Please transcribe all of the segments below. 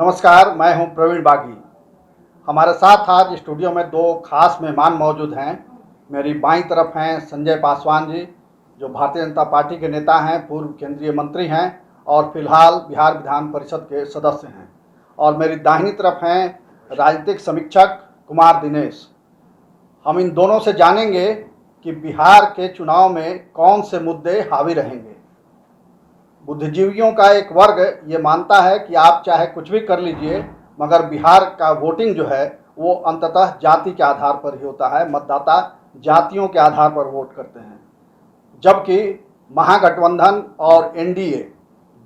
नमस्कार, मैं हूं प्रवीण बागी। हमारे साथ आज स्टूडियो में दो खास मेहमान मौजूद हैं। मेरी बाईं तरफ हैं संजय पासवान जी, जो भारतीय जनता पार्टी के नेता हैं, पूर्व केंद्रीय मंत्री हैं और फिलहाल बिहार विधान परिषद के सदस्य हैं। और मेरी दाहिनी तरफ हैं राजनीतिक समीक्षक कुमार दिनेश। हम इन दोनों से जानेंगे कि बिहार के चुनाव में कौन से मुद्दे हावी रहेंगे। बुद्धिजीवियों का एक वर्ग ये मानता है कि आप चाहे कुछ भी कर लीजिए, मगर बिहार का वोटिंग जो है वो अंततः जाति के आधार पर ही होता है। मतदाता जातियों के आधार पर वोट करते हैं, जबकि महागठबंधन और एनडीए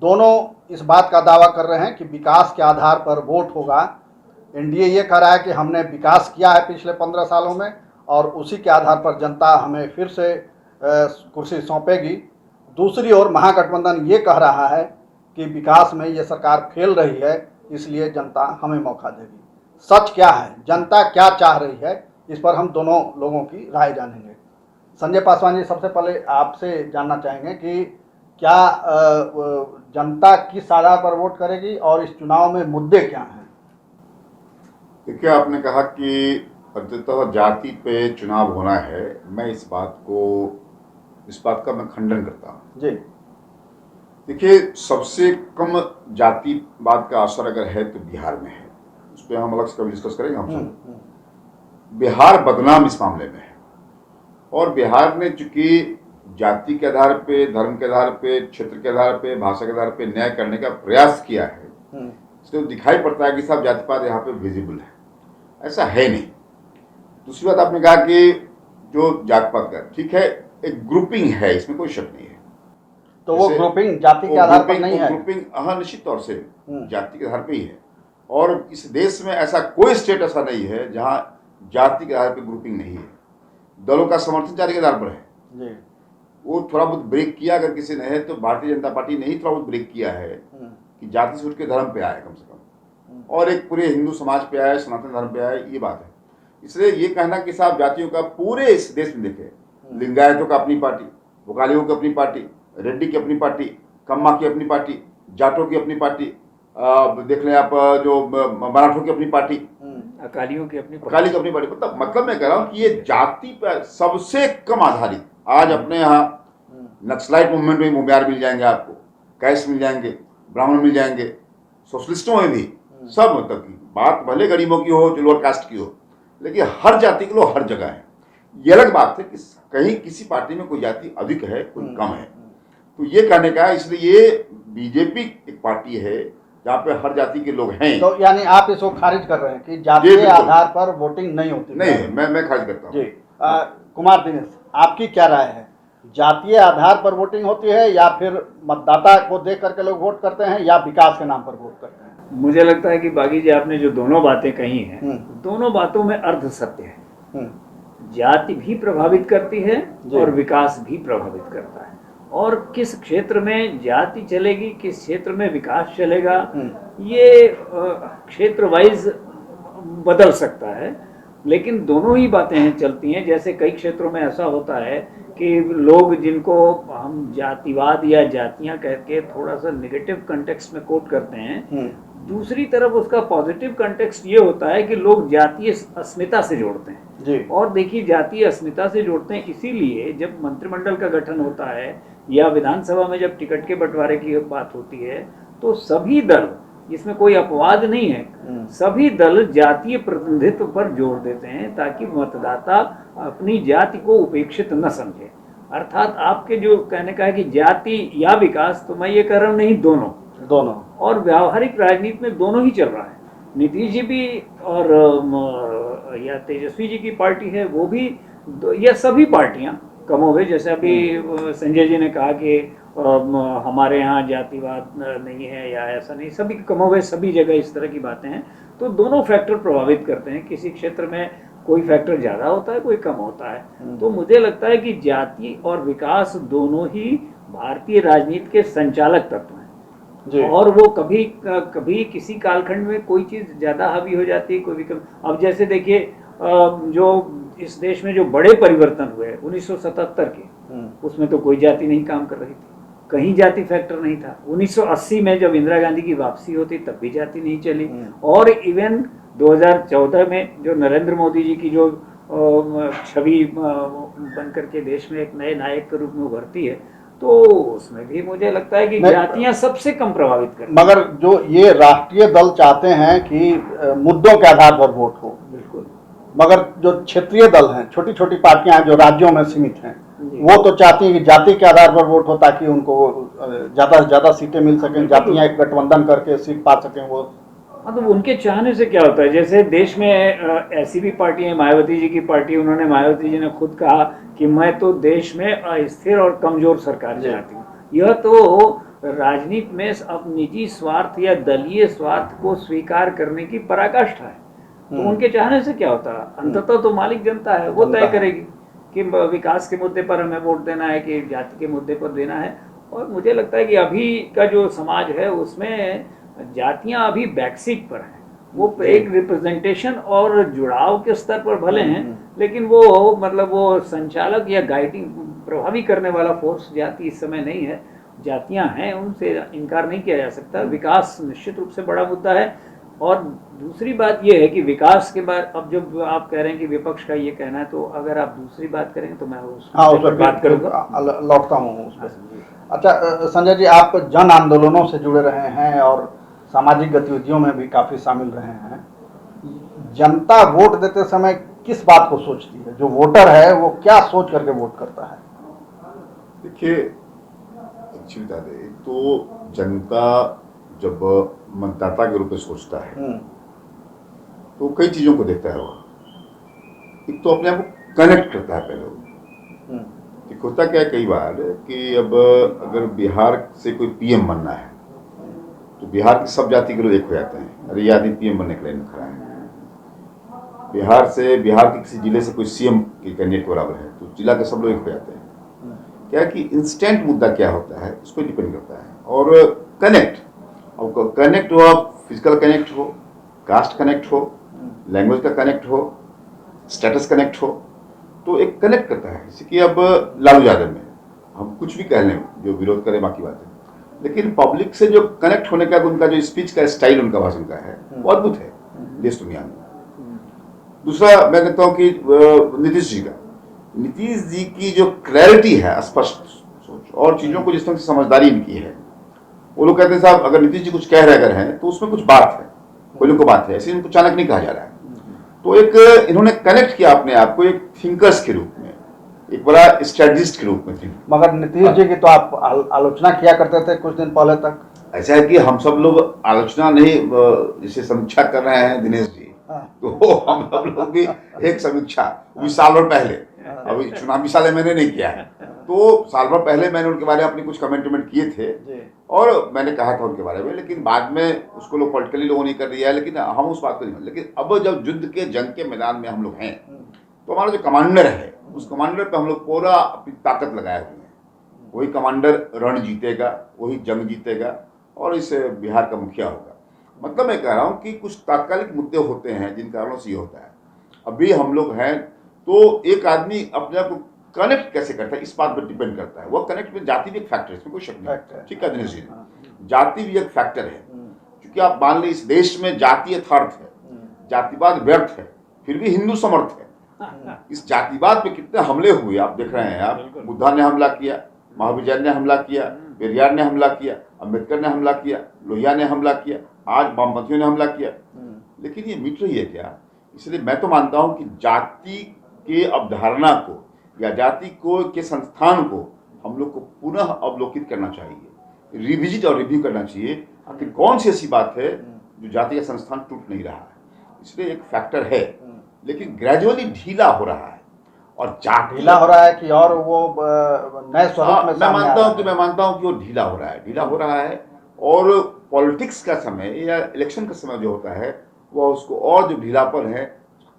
दोनों इस बात का दावा कर रहे हैं कि विकास के आधार पर वोट होगा। एनडीए ये कह रहा है कि हमने विकास किया है पिछले 15 सालों में और उसी के आधार पर जनता हमें फिर से कुर्सी सौंपेगी। दूसरी ओर महागठबंधन ये कह रहा है कि विकास में ये सरकार फेल रही है, इसलिए जनता हमें मौका देगी। सच क्या है, जनता क्या चाह रही है, इस पर हम दोनों लोगों की राय जानेंगे। संजय पासवान जी, सबसे पहले आपसे जानना चाहेंगे कि क्या जनता किस आधार पर वोट करेगी और इस चुनाव में मुद्दे क्या हैं? देखिए, आपने कहा कि अंततः जाति पे चुनाव होना है। मैं इस बात का मैं खंडन करता हूँ जी। देखिए, सबसे कम जातिवाद का असर अगर है तो बिहार में है। उस पर हम अलग से कभी डिस्कस करेंगे। हम सब बिहार बदनाम इस मामले में है और बिहार ने चूंकि जाति के आधार पे, धर्म के आधार पे, क्षेत्र के आधार पे, भाषा के आधार पे न्याय करने का प्रयास किया है, इसलिए तो दिखाई पड़ता है कि सब जातिवाद यहाँ पे विजिबल है। ऐसा है नहीं। दूसरी बात, आपने कहा कि जो जातिवाद का, ठीक है, एक ग्रुपिंग है, इसमें कोई शक नहीं है। तो वो ग्रुपिंग जाति के आधार पर नहीं है। ग्रुपिंग निश्चित तौर से जाति के आधार पर ही है। और इस देश में ऐसा कोई स्टेट ऐसा नहीं है जहां जाति के आधार पर ग्रुपिंग नहीं है। दलों का समर्थन जाति के आधार पर है जी। वो थोड़ा बहुत ब्रेक किया अगर किसी ने है तो भारतीय जनता पार्टी ने ही थोड़ा बहुत ब्रेक किया है कि जाति से उठ के धर्म पे आए कम से कम, और एक पूरे हिंदू समाज पे आए, सनातन धर्म पे आए, ये बात है। इसलिए ये कहना कि साहब जातियों का पूरे इस देश में देखे, लिंगायतों का अपनी पार्टी, वकालियों की अपनी पार्टी, रेड्डी की अपनी पार्टी, कम्मा की अपनी पार्टी, जाटों की अपनी पार्टी, देख लें आप जो मराठों की अपनी पार्टी, अकालियों की अपनी पार्टी। मतलब मैं कह रहा हूँ कि ये जाति पर सबसे कम आधारित, आज अपने यहाँ नक्सलाइट मूवमेंट में मुबियार मिल जाएंगे, आपको कैश मिल जाएंगे, ब्राह्मण मिल जाएंगे, सोशलिस्टों में भी सब, मतलब की बात भले गरीबों की हो, जो लोअर कास्ट की हो, लेकिन हर जाति के लोग हर जगह है। ये अलग बात है कि कहीं किसी पार्टी में कोई जाति अधिक है, कोई कम है, तो ये कहने का, इसलिए ये बीजेपी एक पार्टी है जहाँ पे हर जाति के लोग हैं। तो यानी आप इसको खारिज कर रहे हैं कि जाति के आधार पर वोटिंग नहीं होती? नहीं, मैं खारिज करता हूँ जी। कुमार दिनेश, आपकी क्या राय है? जातीय आधार पर वोटिंग होती है या फिर मतदाता को देख करके लोग वोट करते हैं या विकास के नाम पर वोट करते हैं? मुझे लगता है कि बागी जी, आपने जो दोनों बातें कही हैं, दोनों बातों में अर्ध सत्य है। जाति भी प्रभावित करती है और विकास भी प्रभावित करता है। और किस क्षेत्र में जाति चलेगी, किस क्षेत्र में विकास चलेगा, ये क्षेत्र वाइज बदल सकता है, लेकिन दोनों ही बातें चलती हैं। जैसे कई क्षेत्रों में ऐसा होता है कि लोग जिनको हम जातिवाद या जातियां कह के थोड़ा सा नेगेटिव कंटेक्स्ट में कोट करते हैं, दूसरी तरफ उसका पॉजिटिव कंटेक्स्ट ये होता है कि लोग जातीय अस्मिता से जोड़ते हैं जी। और देखिए, जातीय अस्मिता से जोड़ते हैं इसीलिए जब मंत्रिमंडल का गठन होता है या विधानसभा में जब टिकट के बंटवारे की बात होती है, तो सभी दल, इसमें कोई अपवाद नहीं है, सभी दल जातीय प्रतिनिधित्व पर जोर देते हैं ताकि मतदाता अपनी जाति को उपेक्षित न समझे। अर्थात आपके जो कहने का है कि जाति या विकास, तो मैं ये कह रहा हूँ नहीं, दोनों। और व्यावहारिक राजनीति में दोनों ही चल रहा है। नीतीश जी भी और या तेजस्वी जी की पार्टी है, वो भी, या सभी पार्टियां कमोबेश, जैसे अभी संजय जी ने कहा कि हमारे यहाँ जातिवाद नहीं है या ऐसा नहीं, सभी कमोबेश सभी जगह इस तरह की बातें हैं। तो दोनों फैक्टर प्रभावित करते हैं। किसी क्षेत्र में कोई फैक्टर ज़्यादा होता है, कोई कम होता है। तो मुझे लगता है कि जाति और विकास दोनों ही भारतीय राजनीति के संचालक तत्व हैं और वो कभी किसी कालखंड में कोई चीज़ ज़्यादा हावी हो जाती है, कोई भी कम। अब जैसे देखिए, जो इस देश में जो बड़े परिवर्तन हुए 1977 के, उसमें तो कोई जाति नहीं काम कर रही थी। कहीं जाति फैक्टर नहीं था। 1980 में जब इंदिरा गांधी की वापसी होती तब भी जाति नहीं चली, और इवन 2014 में जो नरेंद्र मोदी जी की जो छवि बन करके देश में एक नए नायक के रूप में उभरती है, तो उसमें भी मुझे लगता है कि जातियां सबसे कम प्रभावित करती हैं। मगर जो ये राष्ट्रीय दल चाहते हैं कि मुद्दों के आधार पर वोट हो, बिल्कुल, मगर जो क्षेत्रीय दल हैं, छोटी छोटी पार्टियां हैं जो राज्यों में सीमित हैं, वो तो चाहती हैं कि जाति के आधार पर वोट हो ताकि उनको ज्यादा से ज्यादा सीटें मिल सकें, जातियां एक गठबंधन करके सीट पा सकें। वो मतलब उनके चाहने से क्या होता है, जैसे देश में ऐसी भी पार्टी है, मायावती जी की पार्टी, उन्होंने, मायावती जी ने खुद कहा कि मैं तो देश में अस्थिर और कमजोर सरकार चाहती हूँ। यह तो राजनीति में अब निजी स्वार्थ या दलीय स्वार्थ को स्वीकार करने की पराकाष्ठा है। तो उनके चाहने से क्या होता है, अंततः तो मालिक जनता है, वो तय करेगी कि विकास के मुद्दे पर हमें वोट देना है कि जाति के मुद्दे पर देना है। और मुझे लगता है कि अभी का जो समाज है उसमें जातियां अभी बैकसीट पर हैं। वो एक रिप्रेजेंटेशन और जुड़ाव के स्तर पर भले हैं, लेकिन वो मतलब वो संचालक या गाइडिंग प्रभावी करने वाला फोर्स जाति इस समय नहीं है। जातियां हैं, उनसे इनकार नहीं किया जा सकता। विकास निश्चित रूप से बड़ा मुद्दा है। और दूसरी बात यह है कि विकास के बाद, अब जब आप कह रहे हैं कि विपक्ष का ये कहना है, तो अगर आप दूसरी बात करेंगे तो मैं उस पर बात करूंगा, लौटता हूँ उस पर। अच्छा संजय जी, आप जन आंदोलनों से जुड़े रहे हैं और सामाजिक गतिविधियों में भी काफी शामिल रहे हैं। जनता वोट देते समय किस बात को सोचती है? जो वोटर है वो क्या सोच करके वोट करता है? देखिए, एक्चुअली बता दें तो जनता जब मतदाता के रूप में सोचता है तो कई चीजों को देखता है। वो एक तो अपने आप को कनेक्ट करता है पहले वो। एक होता क्या है कई बार कि अब अगर बिहार से कोई पीएम बनना है तो बिहार की सब जाति के लोग एक हो जाते हैं, अरे ये आदमी पीएम बनने के लिए खड़ा है। बिहार के किसी जिले से कोई सीएम के कैंडिडेट बराबर है तो जिला के सब लोग एक हो जाते हैं। क्या कि इंस्टेंट मुद्दा क्या होता है उस पर डिपेंड करता है। और कनेक्ट, अब कनेक्ट हो, आप फिजिकल कनेक्ट हो, कास्ट कनेक्ट हो, लैंग्वेज का कनेक्ट हो, स्टेटस कनेक्ट हो, तो एक कनेक्ट करता है। जैसे कि अब लालू यादव में हम कुछ भी कह लें, जो विरोध करें बाकी बात है, लेकिन पब्लिक से जो कनेक्ट होने का उनका जो स्पीच का स्टाइल, उनका भाषण का है, वो अद्भुत है देश दुनिया में। दूसरा मैं कहता हूँ कि नीतीश जी की जो क्लैरिटी है, स्पष्ट सोच और चीजों को जिस तरह से समझदारी इनकी है। वो लोग कहते हैं साहब अगर नीतीश जी कुछ कह रहे अगर हैं तो उसमें कुछ बात है, कोई लोग को बात है, ऐसे इनको अचानक नहीं कहा जा रहा है। तो एक इन्होंने कनेक्ट किया अपने आप को एक थिंकर्स के रूप में, एक बड़ा स्ट्रेटजिस्ट के रूप में। मगर नीतीश जी की तो आप आलोचना किया करते थे कुछ दिन पहले तक। ऐसा है कि हम सब लोग आलोचना नहीं, जिसे समीक्षा कर रहे हैं दिनेश जी, तो हम सब लोग भी एक समीक्षा, अभी साल भर पहले, अभी चुनावी साल मैंने नहीं किया है, तो साल भर पहले मैंने उनके बारे में अपनी कुछ कमेंट किए थे और मैंने कहा था उनके बारे में, लेकिन बाद में उसको लोग पॉलिटिकली लोगों ने कर दिया है, लेकिन हम उस बात को नहीं। लेकिन अब जब युद्ध के जंग के मैदान में हम लोग हैं तो हमारा जो कमांडर है उस कमांडर पे हम लोग पूरा अपनी ताकत लगाए हुए हैं। वही कमांडर रण जीतेगा, वही जंग जीतेगा और इस बिहार का मुखिया होगा। मतलब मैं कह रहा हूँ कि कुछ तात्कालिक मुद्दे होते हैं जिन कारणों से ये होता है। अभी हम लोग हैं तो एक आदमी अपने आप को कनेक्ट कैसे करता है इस बात पर डिपेंड करता है। वो कनेक्ट में जाति भी एक फैक्टर है, इसमें कोई शक नहीं। ठीक है दिनेश जी, जाति भी एक फैक्टर है, क्योंकि आप मान ली इस देश में जाति यथार्थ है, जातिवाद व्यर्थ है, फिर भी हिंदू समर्थ है। इस जातिवाद पे कितने हमले हुए आप देख रहे हैं। आप बुद्धा ने हमला किया, महावीर जैन ने हमला किया, पेरियार ने हमला किया, अम्बेडकर ने हमला किया, लोहिया ने हमला किया, आज वामपंथियों ने हमला किया, लेकिन ये मिट रही है क्या? इसलिए मैं तो मानता हूं कि जाति के अवधारणा को या जाति को के संस्थान को हम लोग को पुनः अवलोकित करना चाहिए, रिविजिट और रिव्यू करना चाहिए। आखिर कौन सी ऐसी बात है जो जाति का संस्थान टूट नहीं रहा है। इसलिए एक फैक्टर है, लेकिन ग्रेजुअली ढीला हो रहा है। और ढीला हो रहा है कि और वो नए स्वरूप में मैं मानता हूं कि वो ढीला हो रहा है और पॉलिटिक्स का समय या इलेक्शन का समय जो होता है वो उसको और जो ढीलापन है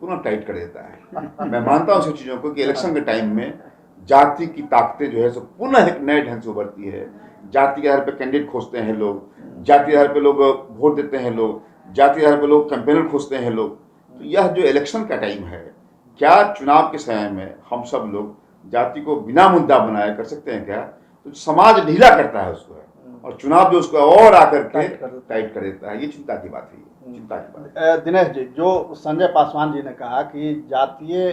पुनः टाइट कर देता है। मैं मानता हूं सब चीजों को कि इलेक्शन के टाइम में जाति की ताकतें जो है सो पुनः एक नए ढंग से उभरती है। जाति के आधार पर कैंडिडेट खोजते हैं लोग, जाति के आधार पर लोग वोट देते हैं लोग, जाति के आधार पर लोग कैंपेनर खोजते हैं लोग। तो यह जो इलेक्शन का टाइम है, क्या चुनाव के समय में हम सब लोग जाति को बिना मुद्दा बनाए कर सकते हैं क्या? तो समाज ढीला करता है उसको, और चुनाव जो उसको और आकर के टाइट कर देता है। ये चिंता की बात है, चिंता की बात है। दिनेश जी, जो संजय पासवान जी ने कहा कि जातीय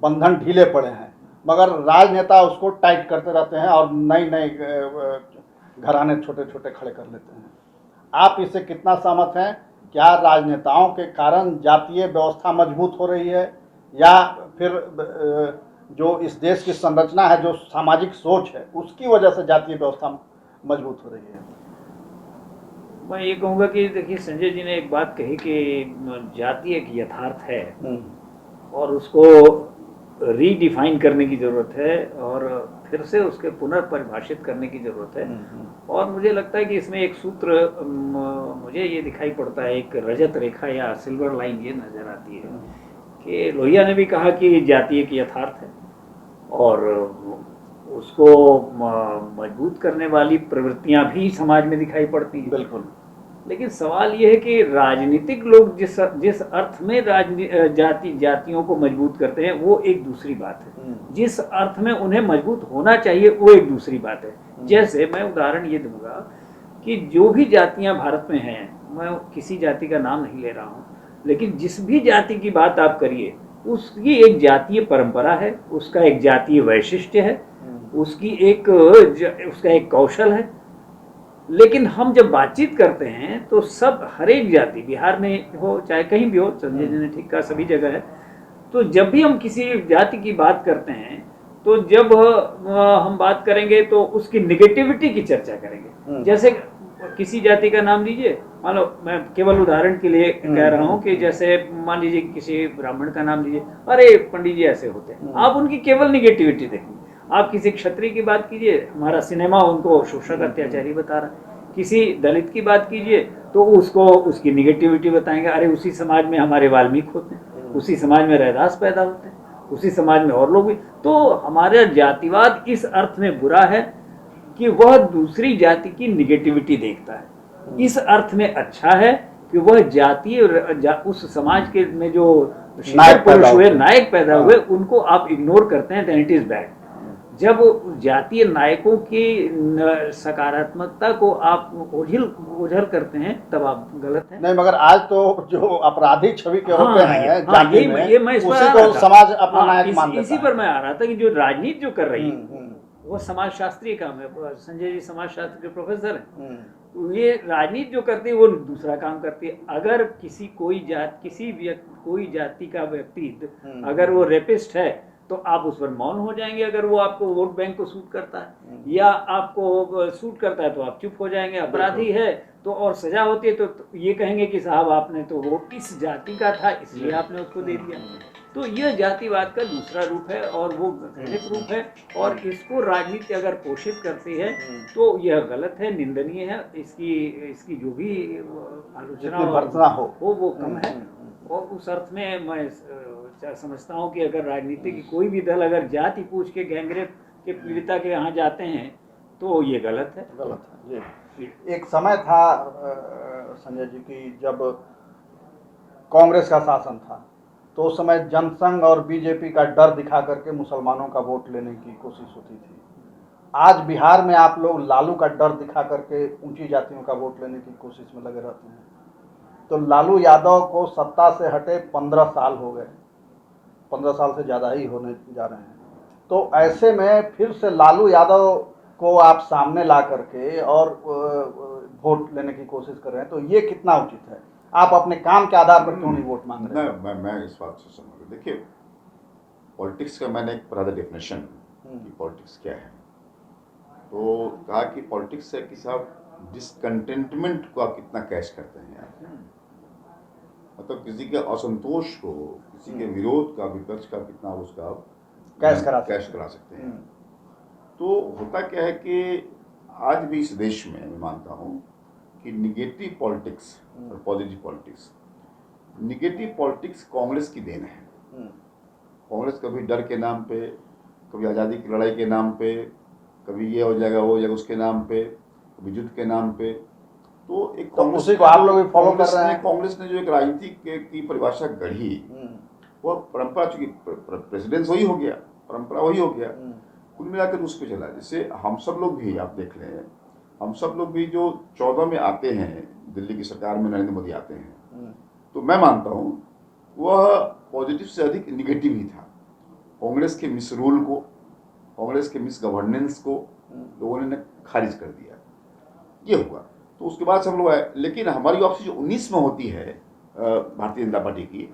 बंधन ढीले पड़े हैं, मगर राजनेता उसको टाइट करते रहते हैं और नई नई घराने छोटे छोटे खड़े कर लेते हैं। आप इससे कितना सहमत हैं? क्या राजनेताओं के कारण जातीय व्यवस्था मजबूत हो रही है, या फिर जो इस देश की संरचना है, जो सामाजिक सोच है, उसकी वजह से जातीय व्यवस्था मजबूत हो रही है? मैं ये कहूँगा कि देखिए, संजय जी ने एक बात कही कि जाति एक यथार्थ है और उसको रीडिफाइन करने की ज़रूरत है और फिर से उसके पुनर्परिभाषित करने की ज़रूरत है। और मुझे लगता है कि इसमें एक सूत्र मुझे ये दिखाई पड़ता है, एक रजत रेखा या सिल्वर लाइन ये नज़र आती है कि लोहिया ने भी कहा कि जाति एक यथार्थ है और उसको मजबूत करने वाली प्रवृत्तियां भी समाज में दिखाई पड़ती हैं। बिल्कुल। लेकिन सवाल ये है कि राजनीतिक लोग जिस अर्थ में जातियों को मजबूत करते हैं वो एक दूसरी बात है, जिस अर्थ में उन्हें मजबूत होना चाहिए वो एक दूसरी बात है। जैसे मैं उदाहरण ये दूंगा कि जो भी जातियां भारत में हैं, मैं किसी जाति का नाम नहीं ले रहा हूँ, लेकिन जिस भी जाति की बात आप करिए उसकी एक जातीय परंपरा है, उसका एक जातीय वैशिष्ट्य है, उसका एक कौशल है। लेकिन हम जब बातचीत करते हैं तो सब हर एक जाति, बिहार में हो चाहे कहीं भी हो, संजय जी ने ठीक कहा सभी जगह है, तो जब भी हम किसी जाति की बात करते हैं तो जब हम बात करेंगे तो उसकी निगेटिविटी की चर्चा करेंगे। जैसे किसी जाति का नाम लीजिए, मान लो, मैं केवल उदाहरण के लिए कह रहा हूँ कि जैसे मान लीजिए किसी ब्राह्मण का नाम लीजिए, अरे पंडित जी ऐसे होते हैं, आप उनकी केवल निगेटिविटी देखेंगे। आप किसी क्षत्रिय की बात कीजिए, हमारा सिनेमा उनको शोषक अत्याचारी बता रहा है। किसी दलित की बात कीजिए तो उसको उसकी निगेटिविटी बताएंगे, अरे उसी समाज में हमारे वाल्मीकि होते हैं, उसी समाज में रैदास पैदा होते हैं, उसी समाज में और लोग भी। तो हमारा जातिवाद इस अर्थ में बुरा है कि वह दूसरी जाति की निगेटिविटी देखता है। इस अर्थ में अच्छा है कि वह जातीय उस समाज के में जो नायक पैदा हुए उनको आप इग्नोर करते हैं, देन इट इज बैड। जब जातीय नायकों की सकारात्मकता को आप ओझल करते हैं तब आप गलत हैं। नहीं, मगर आज तो जो आपराधिक छवि के होते हैं ये मैं इस उसी को समाज अपना नायक मान लेता है। इसी पर मैं आ रहा था कि जो राजनीति जो कर रही है वो समाजशास्त्री काम है। संजय जी समाजशास्त्र के प्रोफेसर हैं, ये राजनीति जो करती है वो दूसरा काम करती है। अगर कोई जाति का व्यक्ति अगर वो रेपिस्ट है तो आप उस पर मौन हो जाएंगे, अगर वो आपको वोट बैंक को सूट करता है, या आपको सूट करता है तो आप चुप हो जाएंगे। अपराधी है तो और सजा होती है तो ये कहेंगे कि साहब आपने तो वोट इस जाति का था इसलिए आपने उसको दे दिया। तो यह जातिवाद का दूसरा रूप है और वो घृणित रूप है, और इसको राजनीति अगर पोषित करती है तो यह गलत है, निंदनीय है। इसकी जो भी आलोचना हो वो कम है। और उस अर्थ में मैं समझता हूँ कि अगर राजनीति की कोई भी दल अगर जाति पूछ के गैंगरेप के पीड़िता के यहाँ जाते हैं तो ये गलत है। जी। एक समय था संजय जी की जब कांग्रेस का शासन था, तो उस समय जनसंघ और बीजेपी का डर दिखा करके मुसलमानों का वोट लेने की कोशिश होती थी। आज बिहार में आप लोग लालू का डर दिखा करके ऊंची जातियों का वोट लेने की कोशिश में लगे रहते हैं। तो लालू यादव को सत्ता से हटे 15 साल हो गए, 15 साल से ज़्यादा ही होने जा रहे हैं। तो ऐसे में फिर से लालू यादव को आप सामने ला करके और वोट लेने की कोशिश कर रहे हैं, तो ये कितना उचित है? आप अपने काम के आधार पर क्यों नहीं वोट मांग रहे हैं? मैं इस बात से समझ, देखिए पॉलिटिक्स का मैंने एक पढ़ा था डेफिनेशन कि पॉलिटिक्स क्या है, तो कहा कि पॉलिटिक्स है कि साहब डिसकंटेंटमेंट को आप कितना कैश करते हैं आप, मतलब किसी के असंतोष को, किसी के विरोध का, विपक्ष का कितना उसका कैश करा सकते हैं। तो होता क्या है कि आज भी इस देश में मैं मानता हूँ कि निगेटिव पॉलिटिक्स और positive politics, negative politics Congress की देन है। कांग्रेस कभी डर के नाम पे, कभी आज़ादी की लड़ाई के नाम पे, कभी ये हो जाएगा वो हो जाएगा उसके नाम पे, कभी युद्ध के नाम पे, तो एक कांग्रेस को आप लोग फॉलो कर रहे हैं। कांग्रेस ने जो एक राजनीति की परिभाषा गढ़ी, वो परंपरा, चूंकि प्रेसिडेंस वही हो गया, परंपरा वही हो गया, कुल मिलाकर उस पे चला। जैसे हम सब लोग भी, आप देख लें, हम सब लोग भी जो 14 में आते हैं, दिल्ली की सरकार में नरेंद्र मोदी आते हैं, तो मैं मानता हूँ वह पॉजिटिव से अधिक निगेटिव ही था। कांग्रेस के मिस रूल को, कांग्रेस के मिस गवर्नेंस को लोगों ने खारिज कर दिया, ये हुआ। तो उसके बाद से हम लोग आए, लेकिन हमारी वापसी जो 19 में होती है भारतीय जनता पार्टी की,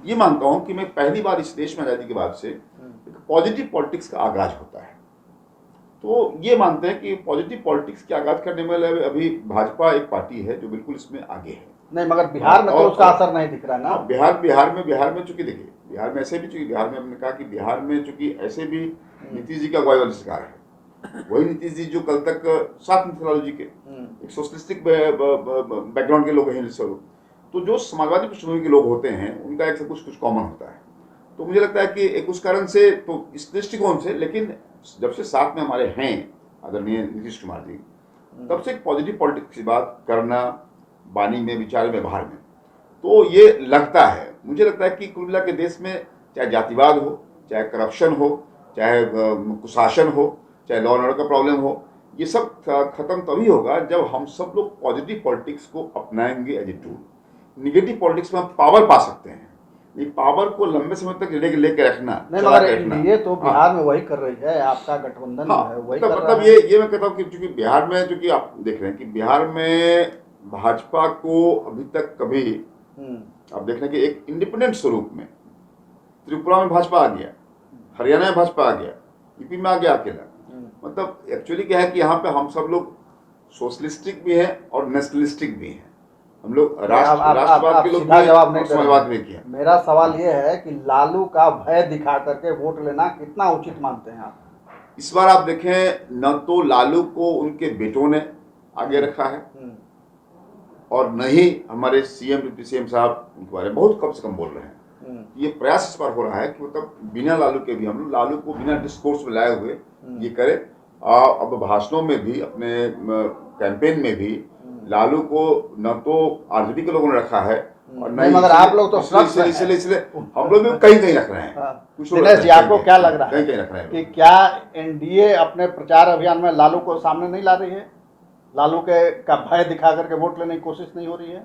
ये मानता हूँ कि मैं पहली बार इस देश में आज़ादी के बाद से एक पॉजिटिव पॉलिटिक्स का आगाज होता है। तो ये मानते हैं कि पॉजिटिव पॉलिटिक्स के आगाज करने में अभी भाजपा एक पार्टी है जो बिल्कुल इसमें आगे है। नहीं, मगर बिहार में तो उसका असर नहीं दिख रहा ना। बिहार में चूंकि देखिए, बिहार में ऐसे भी, चूंकि बिहार में हमने कहा कि बिहार में चूंकि ऐसे भी नीतीश जी का अगुवाई वाली सरकार है, वही नीतीश जी जो कल तक साथ में थे लालू जी के, एक सोशलिस्टिक बैकग्राउंड के लोग हैं सब। तो जो समाजवादी पृष्ठभूमि के लोग होते हैं उनका एक से कुछ कॉमन होता है। तो मुझे लगता है कि एक उस कारण से, तो इस दृष्टिकोण से, लेकिन जब से साथ में हमारे हैं आदरणीय नीतीश कुमार जी, तब से एक पॉजिटिव पॉलिटिक्स की बात करना, वाणी में, विचार में, व्यवहार में, तो ये लगता है, मुझे लगता है कि कुल मिला के देश में चाहे जातिवाद हो, चाहे करप्शन हो, चाहे कुशासन हो, चाहे लॉ एंड ऑर्डर का प्रॉब्लम हो, ये सब खत्म तभी होगा जब हम सब लोग पॉजिटिव पॉलिटिक्स को अपनाएंगे as a tool. Negative politics में हम पावर पा सकते हैं, ये पावर को लंबे समय तक लेके रखना, चला के रखना। ये तो बिहार में वही कर रही है, आपका गठबंधन है वही कर रहा है। ये मैं कहता हूँ कि चूंकि बिहार में, चूंकि आप देख रहे हैं कि बिहार में भाजपा को अभी तक कभी, आप देख रहे हैं कि एक इंडिपेंडेंट स्वरूप में त्रिपुरा में भाजपा आ गया, हरियाणा में भाजपा आ गया, यूपी में आ गया अकेला। मतलब एक्चुअली क्या है कि यहाँ पे हम सब लोग सोशलिस्टिक भी हैं और नेशनलिस्टिक भी हैं। हम लोग राष्ट्रवाद के लोग भी, समाजवाद में किया। मेरा सवाल ये है कि लालू का भय दिखा करके वोट लेना कितना उचित मानते हैं आप? इस बार आप देखें, न तो लालू को उनके बेटों ने आगे रखा है और न ही हमारे सीएम, डिप्टी सीएम साहब उनके बारे में बहुत कम से कम बोल रहे हैं। ये प्रयास इस बार हो रहा है कि मतलब बिना लालू के भी हम लोग लालू को बिना डिस्कोर्स में लाए हुए ये करें। अब भाषणों में भी, अपने कैंपेन में भी लालू को न तो आरजेडी के लोगों ने रखा है और नहीं, मगर आप लोग तो इसलिए हम लोग भी कहीं रख रहे हैं। कुछ आपको क्या लग रहा है कहीं रख रहे हैं कि क्या एनडीए अपने प्रचार अभियान में लालू को सामने नहीं ला रही है? लालू के का भय दिखा करके वोट लेने की कोशिश नहीं हो रही है?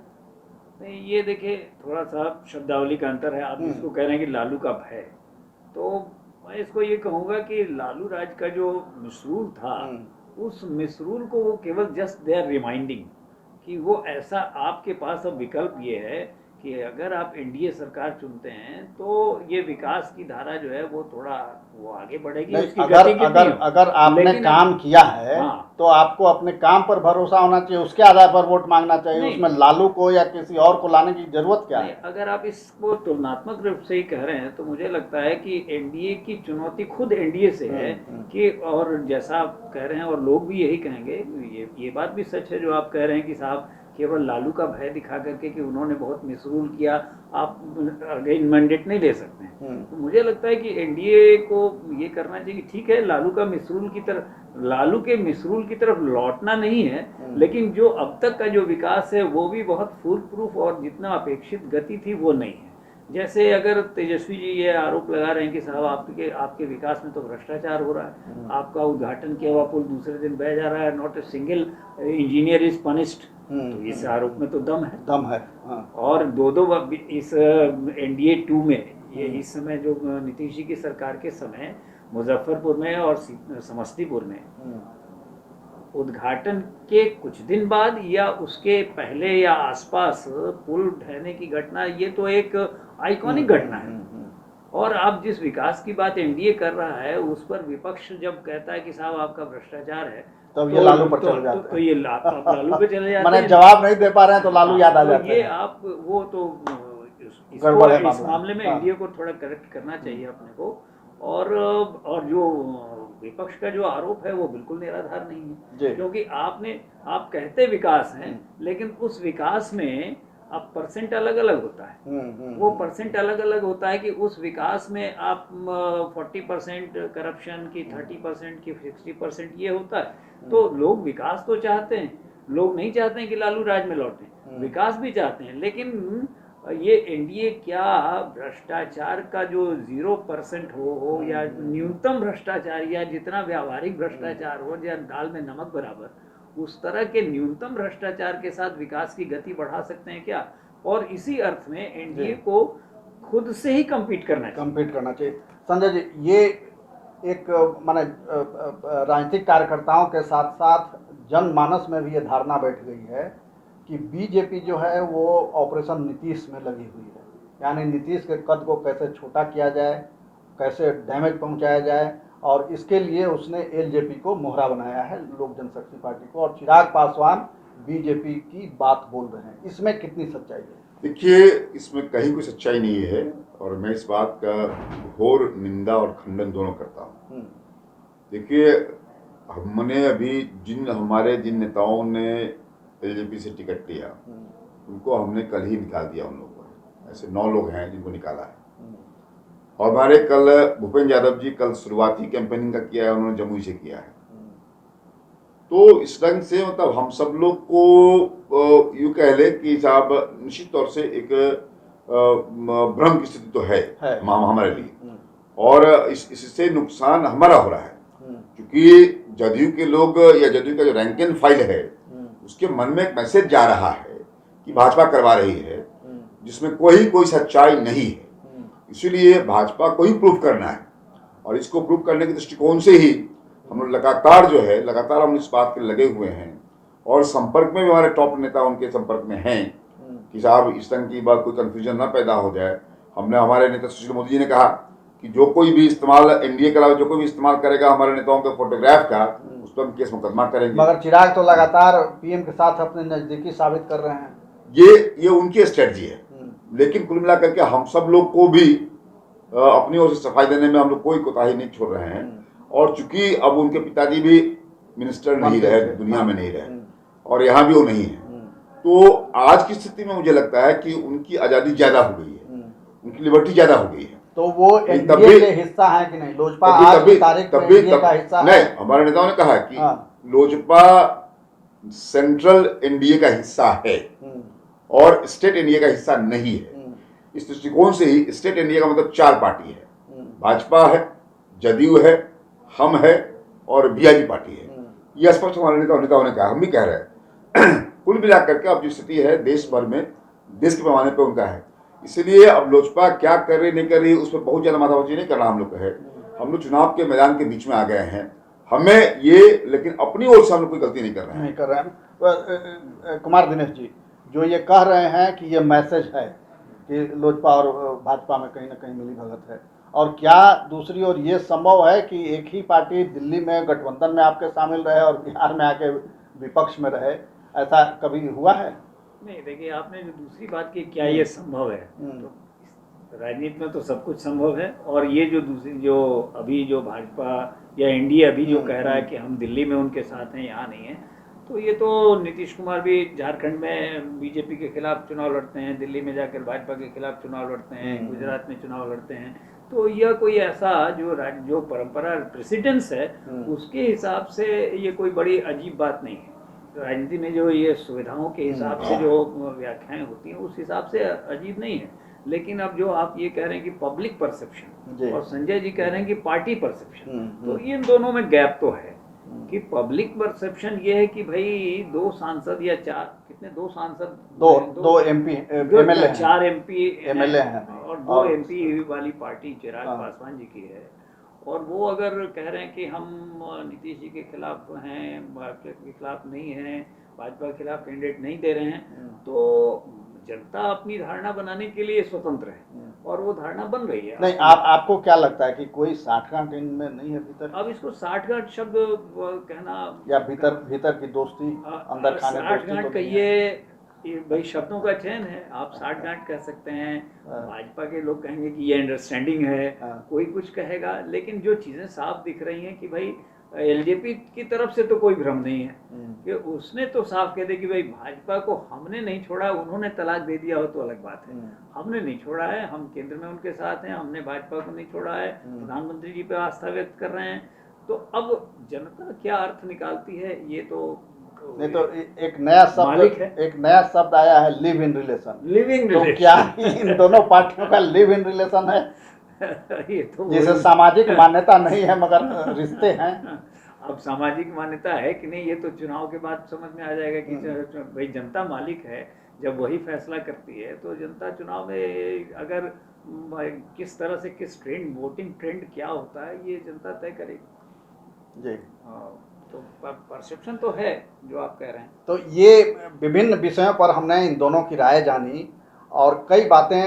नहीं, ये देखिए थोड़ा सा शब्दावली का अंतर है। आप इसको कह रहे हैं कि लालू का भय, तो मैं इसको ये कहूँगा कि लालू राज का जो मिसरूल था, उस मिसरूल को वो केवल जस्ट दे आर रिमाइंडिंग कि वो ऐसा, आपके पास अब विकल्प ये है कि अगर आप एनडीए सरकार चुनते हैं तो ये विकास की धारा जो है वो थोड़ा वो आगे बढ़ेगी। उसकी अगर आपने काम किया है तो आपको अपने काम पर भरोसा होना चाहिए, उसके आधार पर वोट मांगना चाहिए। उसमें लालू को या किसी और को लाने की जरूरत क्या है? अगर आप इसको तुलनात्मक रूप से ही कह रहे हैं तो मुझे लगता है कि एनडीए की चुनौती खुद एनडीए से है कि, और जैसा आप कह रहे हैं और लोग भी यही कहेंगे, ये बात भी सच है जो आप कह रहे हैं कि साहब केवल लालू का भय दिखा करके कि उन्होंने बहुत मिसरूल किया, आप अगेन मैंडेट नहीं ले सकते हैं। तो मुझे लगता है कि एनडीए को ये करना चाहिए कि ठीक है, लालू के मिसरूल की तरफ लौटना नहीं है, लेकिन जो अब तक का जो विकास है वो भी बहुत फुल प्रूफ और जितना अपेक्षित गति थी वो नहीं है। जैसे अगर तेजस्वी जी ये आरोप लगा रहे हैं कि साहब आपके विकास में तो भ्रष्टाचार हो रहा है, आपका उद्घाटन किया हुआ पुल दूसरे दिन बह जा रहा है, not a single engineer is punished, तो इस आरोप में तो दम है। हाँ। और दो इस एनडीए 2 में, ये इस समय जो नीतीश जी की सरकार के समय मुजफ्फरपुर में और समस्तीपुर में उद्घाटन के कुछ दिन बाद या उसके पहले या आसपास पुल ढहने की घटना, ये तो एक आइकॉनिक घटना है। और आप जिस विकास की बात एनडीए कर रहा है उस पर विपक्ष जब कहता है कि साहब आपका भ्रष्टाचार है, तो ये लालू पर चले जाते हैं। तो ये लालू पे चले जाते हैं। जवाब नहीं दे पा रहे हैं तो लालू याद आ जाते हैं। ये आप वो तो इस मामले में एनडीए को थोड़ा करेक्ट करना चाहिए अपने को। और जो विपक्ष का जो आरोप है वो बिल्कुल निराधार नहीं है, क्योंकि आप कहते विकास हैं लेकिन उस विकास में अब परसेंट अलग अलग होता है। वो परसेंट अलग अलग होता है कि उस विकास में आप 40% करप्शन की, 30% की, 60% ये होता है। तो लोग विकास तो चाहते हैं, लोग नहीं चाहते हैं कि लालू राज में लौटें, विकास भी चाहते हैं, लेकिन ये एनडीए क्या भ्रष्टाचार का जो 0% हो या न्यूनतम भ्रष्टाचार या जितना व्यावहारिक भ्रष्टाचार हो या दाल में नमक बराबर, उस तरह के न्यूनतम भ्रष्टाचार के साथ विकास की गति बढ़ा सकते हैं क्या? और इसी अर्थ में एनडीए को खुद से ही कम्पीट करना चाहिए। संजय जी, ये एक माने राजनीतिक कार्यकर्ताओं के साथ साथ जनमानस में भी ये धारणा बैठ गई है कि बीजेपी जो है वो ऑपरेशन नीतीश में लगी हुई है, यानी नीतीश के कद को कैसे छोटा किया जाए, कैसे डैमेज पहुंचाया जाए, और इसके लिए उसने एलजेपी को मोहरा बनाया है, लोक जनशक्ति पार्टी को, और चिराग पासवान बीजेपी की बात बोल रहे हैं। इसमें कितनी सच्चाई है? देखिए, इसमें कहीं कोई सच्चाई नहीं है और मैं इस बात का घोर निंदा और खंडन दोनों करता हूँ। देखिए, हमने अभी जिन नेताओं ने एलजेपी से टिकट लिया उनको हमने कल ही निकाल दिया। उन लोगों को ऐसे 9 लोग हैं जिनको निकाला है। और हमारे कल भूपेंद्र यादव जी कल शुरुआती कैंपेनिंग का किया है, उन्होंने जमुई से किया है। तो इस ढंग से मतलब हम सब लोग को यूँ कह ले कि साहब निश्चित तौर से एक भ्रम की स्थिति तो है हमारे लिए, और इससे नुकसान हमारा हो रहा है क्योंकि जदयू के लोग या जदयू का जो रैंक एंड फाइल है उसके मन में एक मैसेज जा रहा है कि भाजपा करवा रही है, जिसमें कोई सच्चाई नहीं है। इसीलिए भाजपा को ही प्रूव करना है और इसको प्रूव करने के दृष्टिकोण से ही हम लोग लगातार हम इस बात के लगे हुए हैं और संपर्क में भी हमारे टॉप नेता उनके संपर्क में हैं कि साहब इस तरह की बात कोई कंफ्यूजन ना पैदा हो जाए। हमने हमारे नेता सुशील मोदी जी ने कहा कि जो कोई भी इस्तेमाल एनडीए के अलावा जो कोई भी इस्तेमाल करेगा हमारे नेताओं के फोटोग्राफ का, उस पर हम केस मुकदमा करेंगे। मगर चिराग तो लगातार पीएम के साथ अपने नजदीकी साबित कर रहे हैं। ये उनकी स्ट्रेटजी है, लेकिन कुल मिलाकर के हम सब लोग को भी अपनी ओर से सफाई देने में हम लोग कोई कोताही नहीं छोड़ रहे हैं। और चूंकि अब उनके पिताजी भी मिनिस्टर नहीं रहे, दुनिया में नहीं रहे और यहाँ भी वो नहीं है, तो आज की स्थिति में मुझे लगता है कि उनकी आज़ादी ज्यादा हो गई है, उनकी लिबर्टी ज्यादा हो गई है। तो वो एनडीए के हिस्सा है कि नहीं? लोजपा आज की तारीख में एनडीए का हिस्सा नहीं, हमारे नेताओं ने कहा कि लोजपा सेंट्रल एनडीए का हिस्सा है और स्टेट एनडीए का हिस्सा नहीं है। इस दृष्टिकोण से ही स्टेट एनडीए का मतलब 4 पार्टी है, भाजपा है, जदयू है, हम है और बीजेपी पार्टी है। ये स्पष्ट हमारे नेताओं ने कहा, हम भी कह रहे हैं। कुल मिलाकर के अब जो स्थिति है देश भर में, देश के पैमाने पर उनका है, इसलिए अब लोजपा क्या कर रही नहीं कर रही उस पर बहुत ज्यादा माथापच्ची नहीं करना हम लोग का है। हम लोग चुनाव के मैदान के बीच में आ गए हैं, हमें ये लेकिन अपनी ओर से हम लोग कोई गलती नहीं कर रहे हैं। कुमार दिनेश जी, जो ये कह रहे हैं कि ये मैसेज है कि लोजपा और भाजपा में कहीं ना कहीं मिली भगत है, और क्या दूसरी ओर ये संभव है कि एक ही पार्टी दिल्ली में गठबंधन में आपके शामिल रहे और बिहार में आके विपक्ष में रहे? ऐसा कभी हुआ है? नहीं, देखिए आपने जो दूसरी बात की क्या ये संभव है, तो राजनीति में तो सब कुछ संभव है। और ये जो अभी जो भाजपा या एनडीए अभी जो कह रहा है कि हम दिल्ली में उनके साथ हैं, यहाँ नहीं है, तो ये तो नीतीश कुमार भी झारखंड में बीजेपी के खिलाफ चुनाव लड़ते हैं, दिल्ली में जाकर भाजपा के खिलाफ चुनाव लड़ते हैं, गुजरात में चुनाव लड़ते हैं। तो यह कोई ऐसा जो परंपरा प्रेसिडेंस है उसके हिसाब से ये कोई बड़ी अजीब बात नहीं है। राजनीति में जो ये सुविधाओं के हिसाब से जो व्याख्याएं होती हैं उस हिसाब से अजीब नहीं है। लेकिन अब जो आप ये कह रहे हैं कि पब्लिक परसेप्शन और संजय जी कह रहे हैं कि पार्टी परसेप्शन, तो इन दोनों में गैप तो है कि पब्लिक परसेप्शन ये है कि भाई 2 सांसद या 2 सांसद, 2 एमपी एमएलए, 4 एमपी एमएलए हैं और 2 एमपी वाली पार्टी चिराग पासवान जी की है, और वो अगर कह रहे हैं कि हम नीतीश जी के खिलाफ हैं, भाजपा के खिलाफ नहीं हैं, भाजपा के खिलाफ कैंडिडेट नहीं दे रहे हैं, तो जनता अपनी धारणा बनाने के लिए स्वतंत्र है और वो धारणा बन रही है। नहीं, आपको क्या लगता है कि कोई 60 इनमें नहीं है भीतर? अब इसको 60 शब्द कहना या भीतर की दोस्ती, अंदर खाने 60 कहिए, भाई शब्दों का चयन है। आप 60 कह सकते हैं, भाजपा के लोग कहेंगे कि ये अंडरस्टैंडिंग है, कोई कुछ कहेगा, लेकिन जो चीजें साफ दिख रही हैं कि भाई एलजेपी की तरफ से तो कोई भ्रम नहीं है कि उसने तो साफ कह दे कि भाई भाजपा को हमने नहीं छोड़ा, उन्होंने तलाक दे दिया हो तो अलग बात है, हमने नहीं छोड़ा है, हम केंद्र में उनके साथ हैं, हमने भाजपा को नहीं छोड़ा है, प्रधानमंत्री जी पे आस्था व्यक्त कर रहे हैं। तो अब जनता क्या अर्थ निकालती है ये तो नहीं तो एक नया मालिक शब्द, है। एक नया शब्द आया है, लिव इन रिलेशन। लिविंग तो रिलेशन। क्या इन दोनों पार्टियों का लिव इन रिलेशन है? ये तो जिसे वही- सामाजिक मान्यता नहीं है मगर रिश्ते हैं। अब सामाजिक मान्यता है कि नहीं, ये तो चुनाव के बाद समझ में आ जाएगा कि भाई जनता मालिक है। जब वही फैसला करती है तो जनता चुनाव में अगर किस तरह से किस ट्रेंड, वोटिंग ट्रेंड क्या होता है, ये जनता तय करेगी जी। तो परसेप्शन तो है जो आप कह रहे हैं। तो ये विभिन्न विषयों पर हमने इन दोनों की राय जानी और कई बातें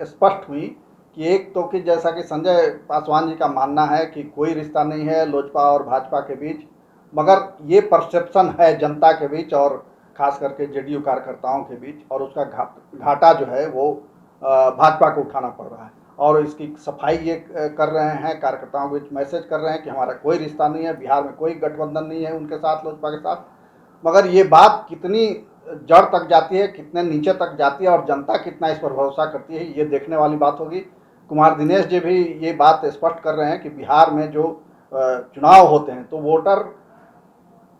स्पष्ट हुई कि एक तो कि जैसा कि संजय पासवान जी का मानना है कि कोई रिश्ता नहीं है लोजपा और भाजपा के बीच, मगर ये परसेप्शन है जनता के बीच और खास करके जेडीयू कार्यकर्ताओं के बीच, और उसका घाटा जो है वो भाजपा को उठाना पड़ रहा है। और इसकी सफाई ये कर रहे हैं, कार्यकर्ताओं के बीच मैसेज कर रहे हैं कि हमारा कोई रिश्ता नहीं है, बिहार में कोई गठबंधन नहीं है उनके साथ, लोजपा के साथ। मगर ये बात कितनी जड़ तक जाती है, कितने नीचे तक जाती है और जनता कितना इस पर भरोसा करती है, ये देखने वाली बात होगी। कुमार दिनेश जी भी ये बात स्पष्ट कर रहे हैं कि बिहार में जो चुनाव होते हैं तो वोटर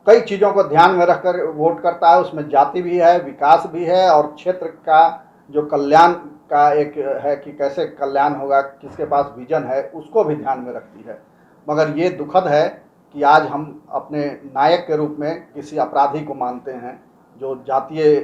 कई चीज़ों को ध्यान में रखकर वोट करता है। उसमें जाति भी है, विकास भी है और क्षेत्र का जो कल्याण का एक है कि कैसे कल्याण होगा, किसके पास विजन है, उसको भी ध्यान में रखती है। मगर ये दुखद है कि आज हम अपने नायक के रूप में किसी अपराधी को मानते हैं, जो जातीय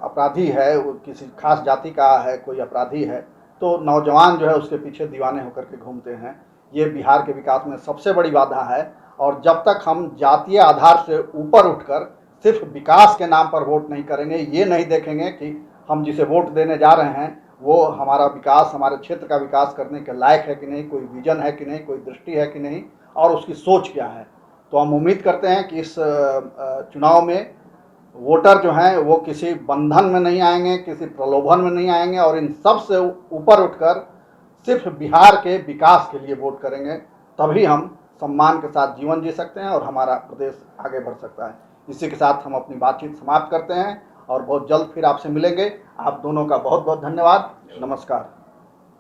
अपराधी है, वो किसी खास जाति का है, कोई अपराधी है, तो नौजवान जो है उसके पीछे दीवाने होकर के घूमते हैं। ये बिहार के विकास में सबसे बड़ी बाधा है। और जब तक हम जातीय आधार से ऊपर उठकर सिर्फ विकास के नाम पर वोट नहीं करेंगे, ये नहीं देखेंगे कि हम जिसे वोट देने जा रहे हैं वो हमारा विकास, हमारे क्षेत्र का विकास करने के लायक है कि नहीं, कोई विजन है कि नहीं, कोई दृष्टि है कि नहीं और उसकी सोच क्या है, तो हम उम्मीद करते हैं कि इस चुनाव में वोटर जो हैं वो किसी बंधन में नहीं आएंगे, किसी प्रलोभन में नहीं आएंगे और इन सब से ऊपर उठकर सिर्फ बिहार के विकास के लिए वोट करेंगे। तभी हम सम्मान के साथ जीवन जी सकते हैं और हमारा प्रदेश आगे बढ़ सकता है। इसी के साथ हम अपनी बातचीत समाप्त करते हैं और बहुत जल्द फिर आपसे मिलेंगे। आप दोनों का बहुत बहुत धन्यवाद। नमस्कार।